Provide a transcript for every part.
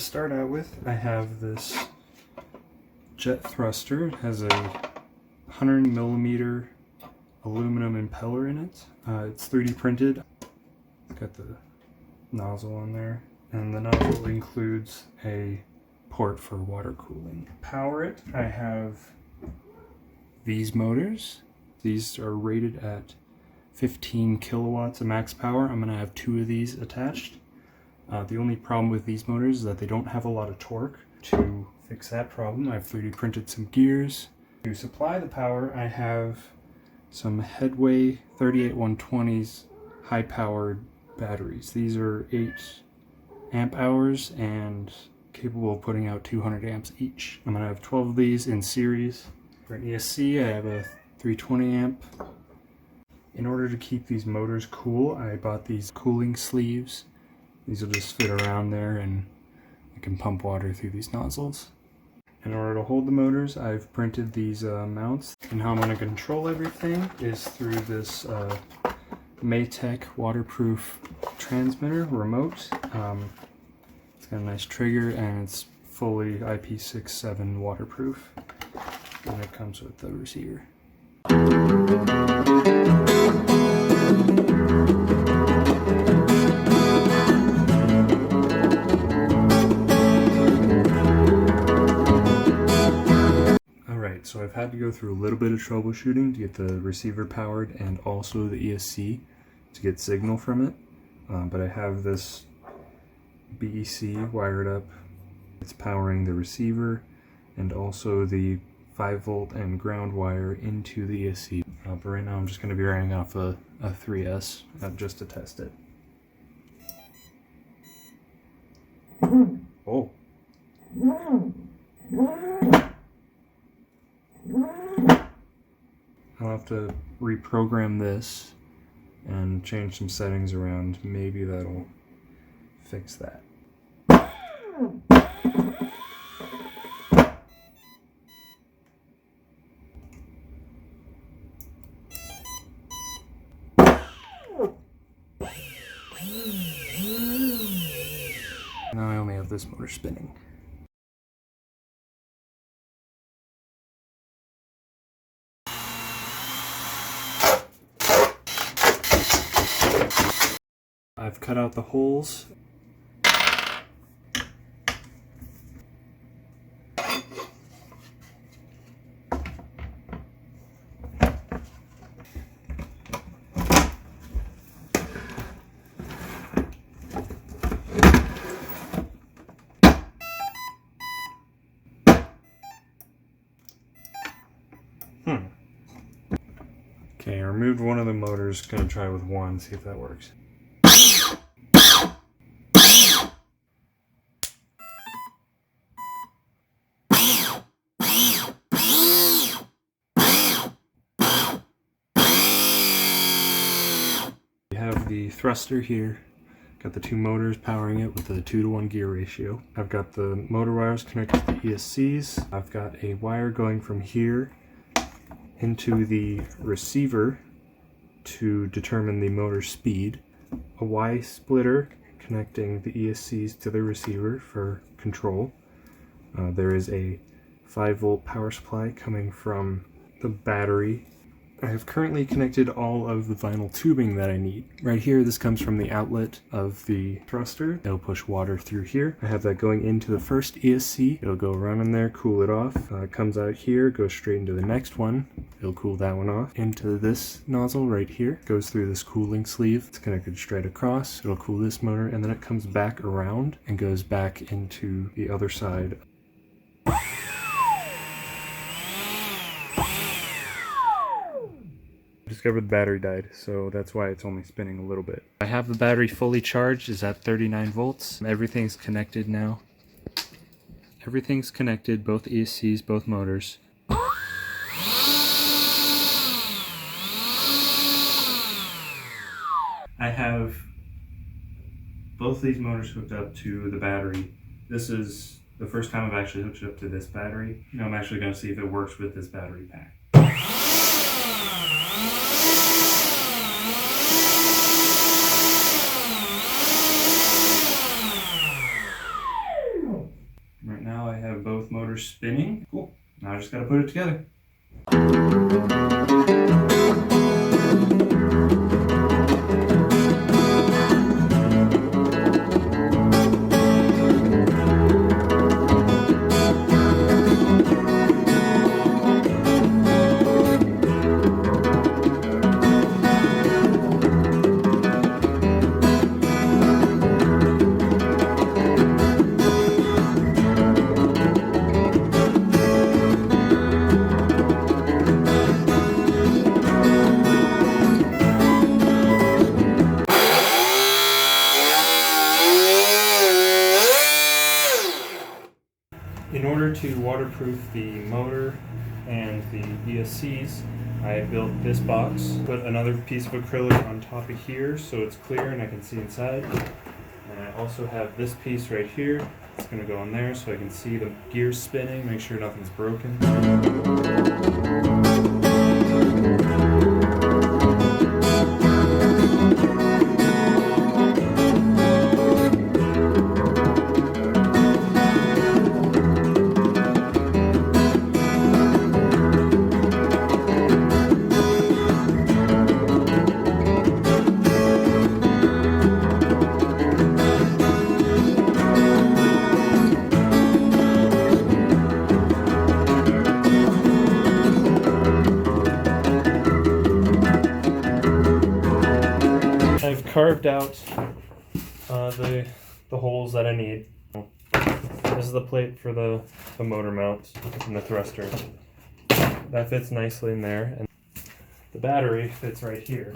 To start out with, I have this jet thruster. It has a 100mm aluminum impeller in it. It's 3D printed. It's got the nozzle on there, and the nozzle includes a port for water cooling. Power it, I have these motors. These are rated at 15 kilowatts of max power. I'm going to have 2 of these attached. The only problem with these motors is that they don't have a lot of torque. To fix that problem, I've 3D printed some gears. To supply the power, I have some Headway 38120s high-powered batteries. These are 8 amp hours and capable of putting out 200 amps each. I'm going to have 12 of these in series. For an ESC, I have a 320 amp. In order to keep these motors cool, I bought these cooling sleeves. These will just fit around there and I can pump water through these nozzles. In order to hold the motors, I've printed these mounts. And how I'm going to control everything is through this Maytech waterproof transmitter remote. It's got a nice trigger and it's fully IP67 waterproof. And it comes with the receiver. So I've had to go through a little bit of troubleshooting to get the receiver powered and also the ESC to get signal from it. But I have this BEC wired up. It's powering the receiver and also the 5-volt and ground wire into the ESC. But right now I'm just going to be running off a 3S just to test it. Oh. I'll have to reprogram this and change some settings around. Maybe that'll fix that. Now I only have this motor spinning. I've cut out the holes. Okay, I removed one of the motors. Gonna try with one, see if that works. We have the thruster here. Got the 2 motors powering it with a 2-to-1 gear ratio. I've got the motor wires connected to the ESCs. I've got a wire going from here into the receiver to determine the motor speed. A Y splitter connecting the ESCs to the receiver for control. There is a 5-volt power supply coming from the battery. I have currently connected all of the vinyl tubing that I need. Right here, this comes from the outlet of the thruster. It'll push water through here. I have that going into the first ESC. It'll go around in there, cool it off. It comes out here, goes straight into the next one. It'll cool that one off. Into this nozzle right here. Goes through this cooling sleeve. It's connected straight across. It'll cool this motor, and then it comes back around and goes back into the other side. Discovered the battery died, so that's why it's only spinning a little bit. I have the battery fully charged, is at 39 volts. Everything's connected now. Everything's connected, both ESCs, both motors. I have both these motors hooked up to the battery. This is the first time I've actually hooked it up to this battery. Now I'm actually going to see if it works with this battery pack. motor's spinning. Cool. Now I just gotta put it together. In order to waterproof the motor and the ESCs, I built this box, put another piece of acrylic on top of here so it's clear and I can see inside. And I also have this piece right here. It's going to go in there so I can see the gears spinning, make sure nothing's broken. I've carved out the holes that I need. This is the plate for the motor mount and the thruster. That fits nicely in there, and the battery fits right here.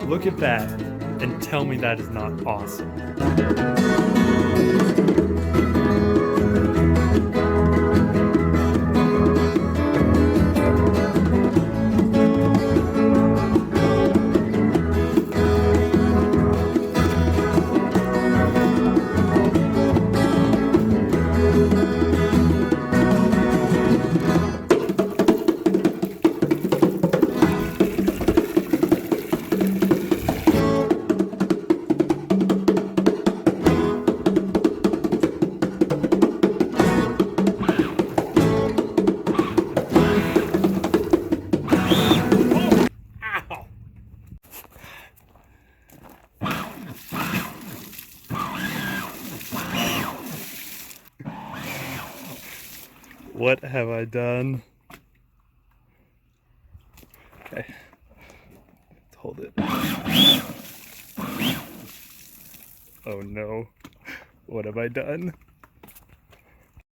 Look at that, and tell me that is not awesome. What have I done? Okay, let's hold it. Oh no, what have I done?